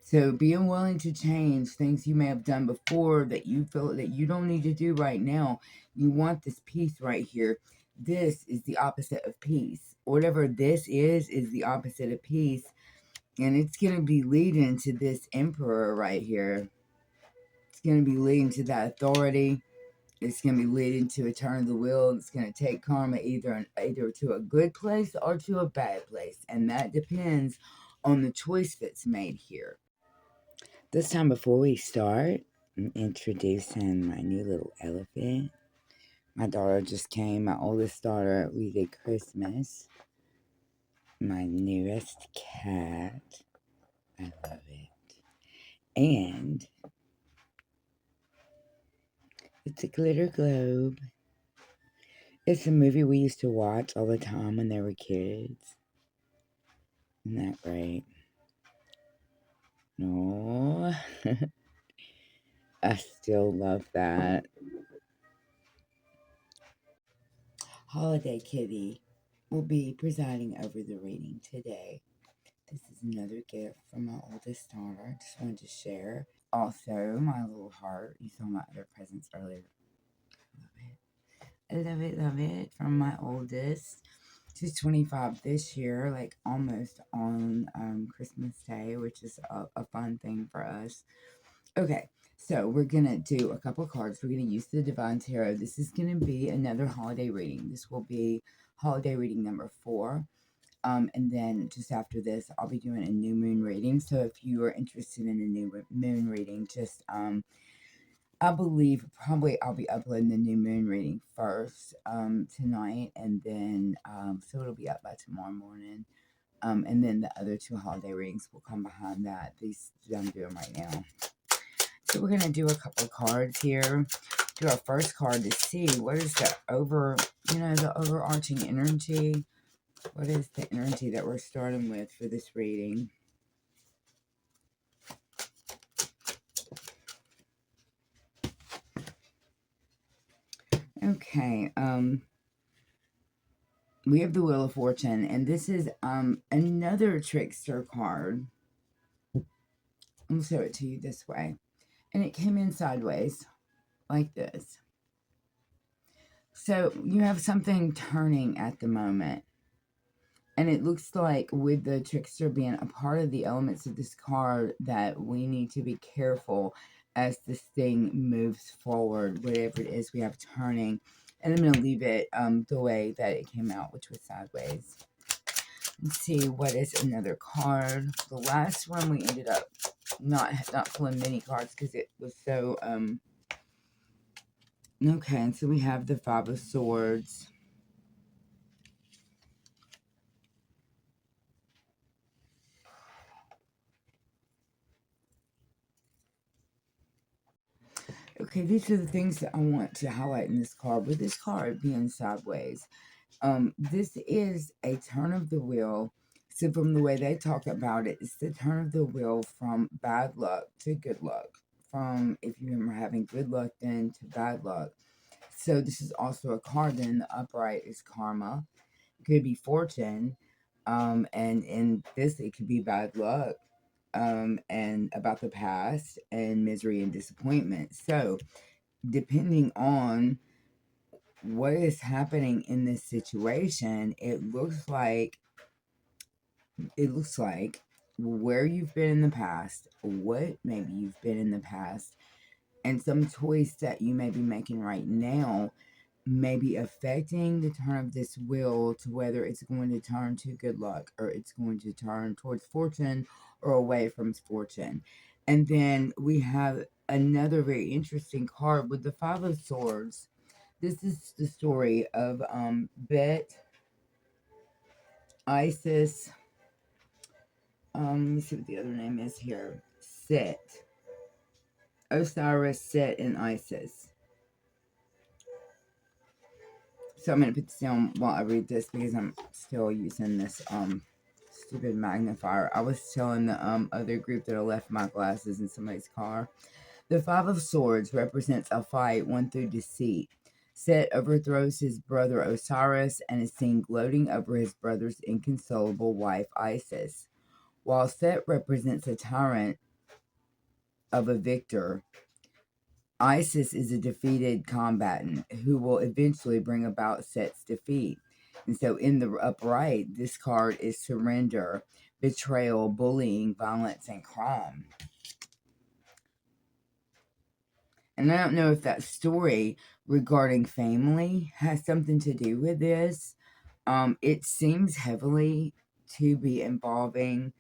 So being willing to change things you may have done before that you feel that you don't need to do right now. You want this peace right here. This is the opposite of peace. Whatever this is the opposite of peace. And it's going to be leading to this emperor right here. It's going to be leading to that authority. It's going to be leading to a turn of the wheel. It's going to take karma either to a good place or to a bad place. And that depends on the choice that's made here. This time before we start, I'm introducing my new little elephant. My daughter just came, my oldest daughter. We did Christmas. My newest cat. I love it. And it's a glitter globe. It's a movie we used to watch all the time when they were kids. Isn't that great? Oh, I still love that. Holiday Kitty will be presiding over the reading today. This is another gift from my oldest daughter. Just wanted to share. Also, my little heart. You saw my other presents earlier. Love it. I love it, love it. From my oldest. She's 25 this year, like almost on Christmas Day, which is a fun thing for us. Okay, so we're going to do a couple cards. We're going to use the Divine Tarot. This is going to be another holiday reading. This will be holiday reading number 4. And then just after this, I'll be doing a new moon reading. So if you are interested in a new moon reading, just I believe probably I'll be uploading the new moon reading first tonight, and then so it'll be up by tomorrow morning. And then the other 2 holiday readings will come behind that. These I'm doing right now. So we're gonna do a couple of cards here. Do our first card to see what is the overarching energy. What is the energy that we're starting with for this reading? Okay, we have the Wheel of Fortune, and this is another trickster card. I'll show it to you this way. And it came in sideways, like this. So you have something turning at the moment. And it looks like with the trickster being a part of the elements of this card that we need to be careful as this thing moves forward, whatever it is we have turning. And I'm going to leave it the way that it came out, which was sideways. Let's see, what is another card? The last one we ended up not pulling many cards because it was so... Okay, and so we have the 5 of Swords. Okay, these are the things that I want to highlight in this card. With this card being sideways, this is a turn of the wheel. So from the way they talk about it, it's the turn of the wheel from bad luck to good luck. From, if you remember, having good luck then to bad luck. So this is also a card. Then the upright is karma. It could be fortune. And in this, it could be bad luck. And about the past and misery and disappointment. So, depending on what is happening in this situation, it looks like where you've been in the past, what maybe you've been in the past, and some choice that you may be making right now may be affecting the turn of this wheel to whether it's going to turn to good luck or it's going to turn towards fortune or away from fortune. And then we have another very interesting card with the 5 of Swords. This is the story of Bet, Isis, let me see what the other name is here. Set. Osiris, Set, and Isis. So I'm going to put this down while I read this because I'm still using this stupid magnifier. I was telling the other group that I left my glasses in somebody's car. The 5 of Swords represents a fight won through deceit. Set overthrows his brother Osiris and is seen gloating over his brother's inconsolable wife Isis. While Set represents a tyrant, of a victor. Isis is a defeated combatant who will eventually bring about Set's defeat. And so in the upright, this card is surrender, betrayal, bullying, violence, and crime. And I don't know if that story regarding family has something to do with this. It seems heavily to be involving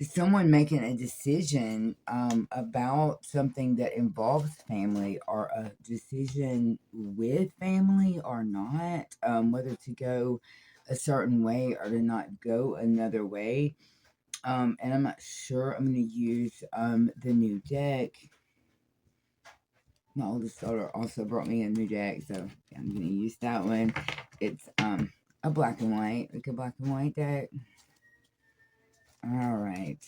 someone making a decision about something that involves family, or a decision with family or not, whether to go a certain way or to not go another way. And I'm not sure. I'm going to use the new deck. My oldest daughter also brought me a new deck, so yeah, I'm going to use that one. It's a black and white, like a black and white deck. All right.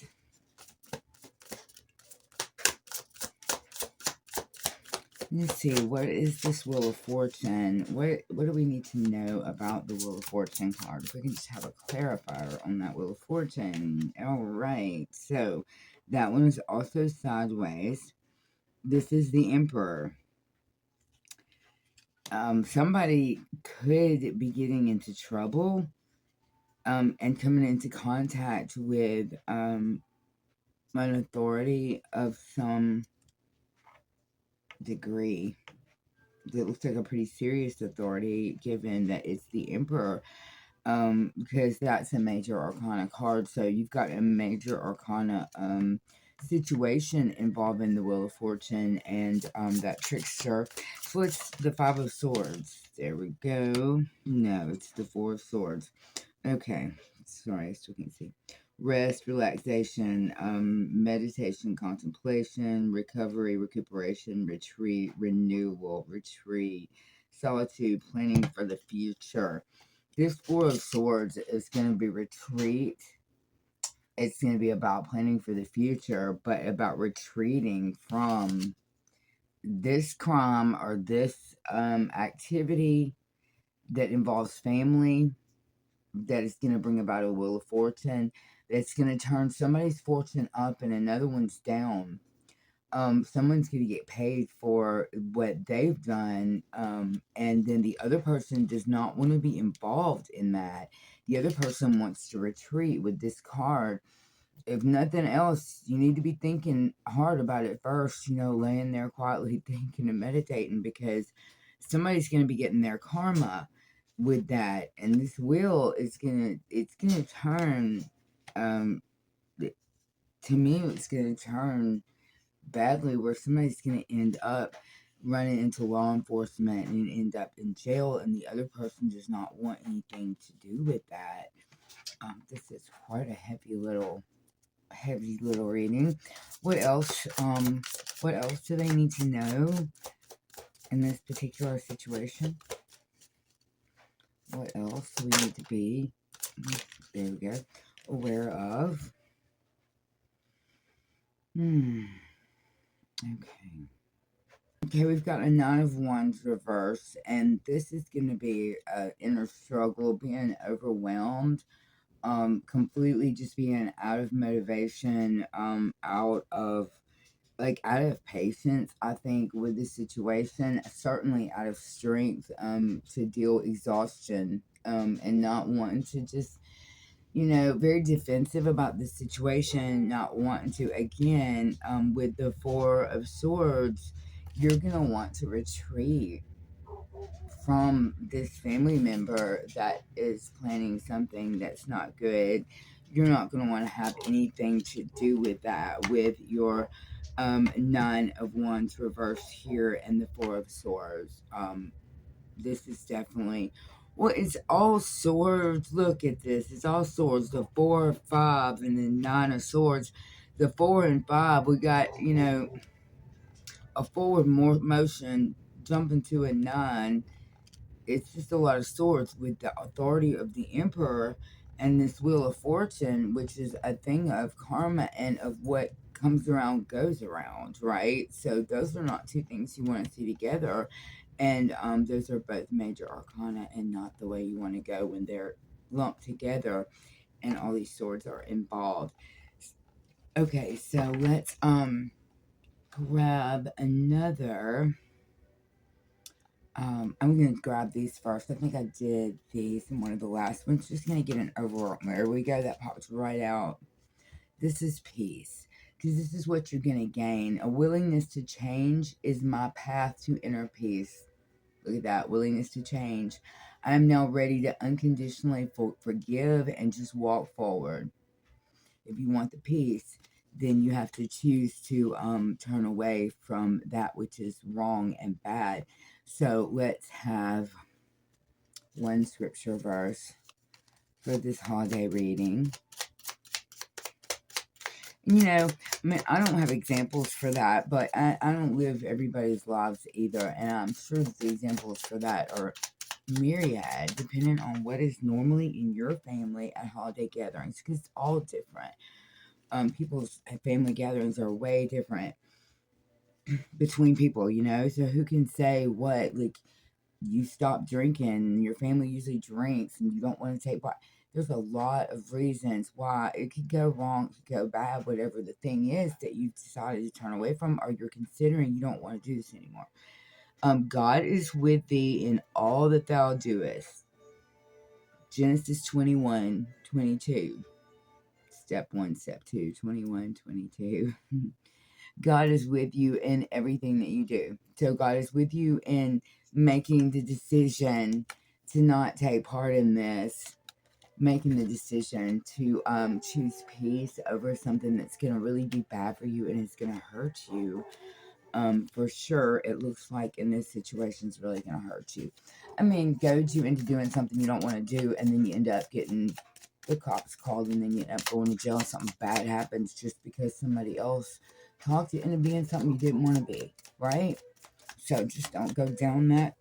Let's see, what is this Wheel of Fortune? What do we need to know about the Wheel of Fortune card? If we can just have a clarifier on that Wheel of Fortune. All right, so that one is also sideways. This is the Emperor. Somebody could be getting into trouble and coming into contact with an authority of some degree. It looks like a pretty serious authority, given that it's the Emperor, because that's a major arcana card. So you've got a major arcana situation involving the Wheel of Fortune and that trickster. So it's the Five of Swords. There we go. No, it's the Four of Swords. Okay, sorry, I still can't see. Rest, relaxation, meditation, contemplation, recovery, recuperation, retreat, renewal, retreat, solitude, planning for the future. This Four of Swords is going to be retreat. It's going to be about planning for the future, but about retreating from this crime or this activity that involves family, that is going to bring about a Wheel of Fortune, that's going to turn somebody's fortune up and another one's down. Someone's going to get paid for what they've done, and then the other person does not want to be involved in that. The other person wants to retreat with this card. If nothing else, you need to be thinking hard about it first, laying there quietly thinking and meditating, because somebody's going to be getting their karma with that. And this wheel is it's gonna turn, to me, it's gonna turn badly, where somebody's gonna end up running into law enforcement and end up in jail, and the other person does not want anything to do with that. This is quite a heavy little reading. What else do they need to know in this particular situation? What else do we need to be, there we go, aware of? Okay, we've got a Nine of Wands reverse, and this is going to be an inner struggle, being overwhelmed, completely just being out of motivation, out of patience, I think, with this situation, certainly out of strength, to deal exhaustion, and not wanting to just, very defensive about the situation, not wanting to, again, with the Four of Swords, you're going to want to retreat from this family member that is planning something that's not good. You're not going to want to have anything to do with that, with your Nine of Wands reversed here and the Four of Swords. This is definitely, well, it's all swords. Look at this. It's all swords. The 4 of 5 and the 9 of Swords. The 4 and 5, we got, a forward motion jumping to a 9. It's just a lot of swords with the authority of the Emperor and this Wheel of Fortune, which is a thing of karma and of what comes around goes around, right? So those are not two things you want to see together. And those are both major arcana and not the way you want to go when they're lumped together and all these swords are involved. Okay, so let's grab another. I'm going to grab these first. I think I did these in one of the last ones. Just going to get an overall. There we go. That pops right out. This is peace. Because this is what you're going to gain. A willingness to change is my path to inner peace. Look at that. Willingness to change. I am now ready to unconditionally forgive and just walk forward. If you want the peace, then you have to choose to turn away from that which is wrong and bad. So let's have one scripture verse for this holiday reading. You know, I mean, I don't have examples for that, but I don't live everybody's lives either. And I'm sure that the examples for that are myriad, depending on what is normally in your family at holiday gatherings, because it's all different. People's family gatherings are way different between people, you know? So who can say what? Like, you stop drinking, your family usually drinks, and you don't want to take part. There's a lot of reasons why it could go wrong, it could go bad, whatever the thing is that you've decided to turn away from, or you're considering you don't want to do this anymore. God is with thee in all that thou doest. Genesis 21:22. Step 1, step 2, 21:22. God is with you in everything that you do. So God is with you in making the decision to not take part in this, making the decision to choose peace over something that's going to really be bad for you and it's going to hurt you. For sure, it looks like in this situation it's really going to hurt you. I mean, goads you into doing something you don't want to do, and then you end up getting the cops called, and then you end up going to jail. Something bad happens just because somebody else talked you into being something you didn't want to be, right? So just don't go down that.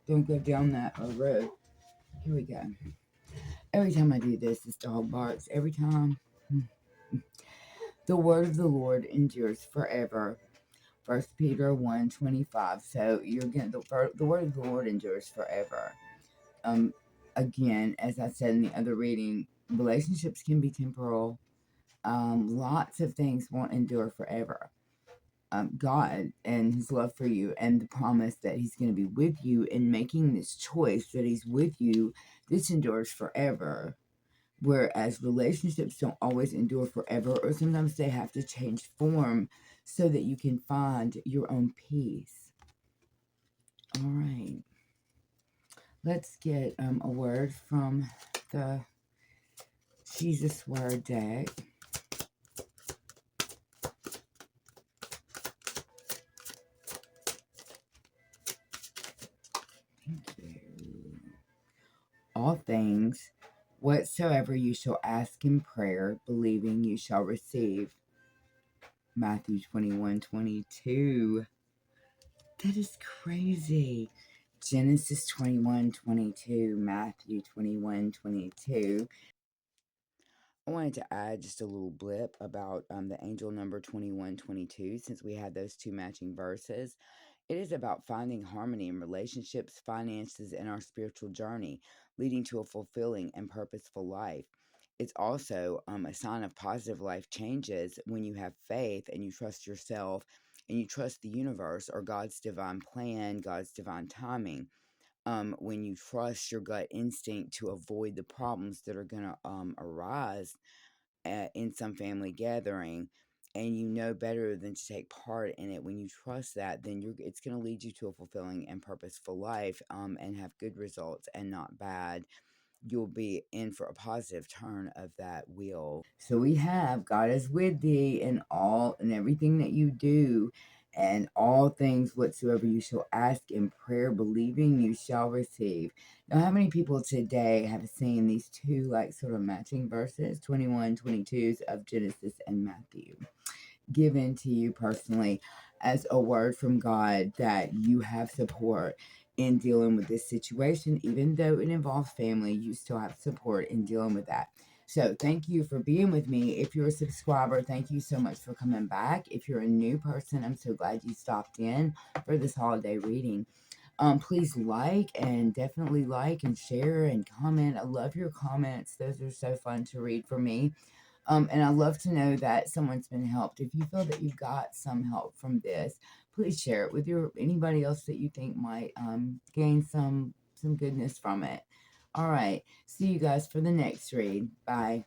Don't go down that road. Here we go. Every time I do this dog barks. Every time. The word of the Lord endures forever. 1 Peter 1:25. So you're getting the word of the Lord endures forever. Again, as I said in the other reading, relationships can be temporal. Lots of things won't endure forever. God and his love for you and the promise that he's going to be with you in making this choice, that he's with you, this endures forever. Whereas relationships don't always endure forever, or sometimes they have to change form so that you can find your own peace. All right. Let's get a word from the Jesus Word deck. Thank you. All things whatsoever you shall ask in prayer, believing you shall receive. Matthew 21:22. That is crazy. Genesis 21:22, Matthew 21:22. I wanted to add just a little blip about the angel number 21:22, since we had those two matching verses. It is about finding harmony in relationships, finances, and our spiritual journey, leading to a fulfilling and purposeful life. It's also a sign of positive life changes when you have faith and you trust yourself and you trust the universe or God's divine plan, God's divine timing. When you trust your gut instinct to avoid the problems that are going to arise in some family gathering, and you know better than to take part in it. When you trust that, then it's going to lead you to a fulfilling and purposeful life, and have good results and not bad. You'll be in for a positive turn of that wheel. So we have God is with thee in all and everything that you do, and all things whatsoever you shall ask in prayer, believing you shall receive. Now, how many people today have seen these two like sort of matching verses, 21:22s of Genesis and Matthew, given to you personally as a word from God that you have support in dealing with this situation? Even though it involves family, you still have support in dealing with that. So thank you for being with me. If you're a subscriber, thank you so much for coming back. If you're a new person, I'm so glad you stopped in for this holiday reading. Please definitely like and share and comment. I love your comments. Those are so fun to read for me. And I love to know that someone's been helped. If you feel that you got some help from this, please share it with anybody else that you think might gain some goodness from it. All right. See you guys for the next read. Bye.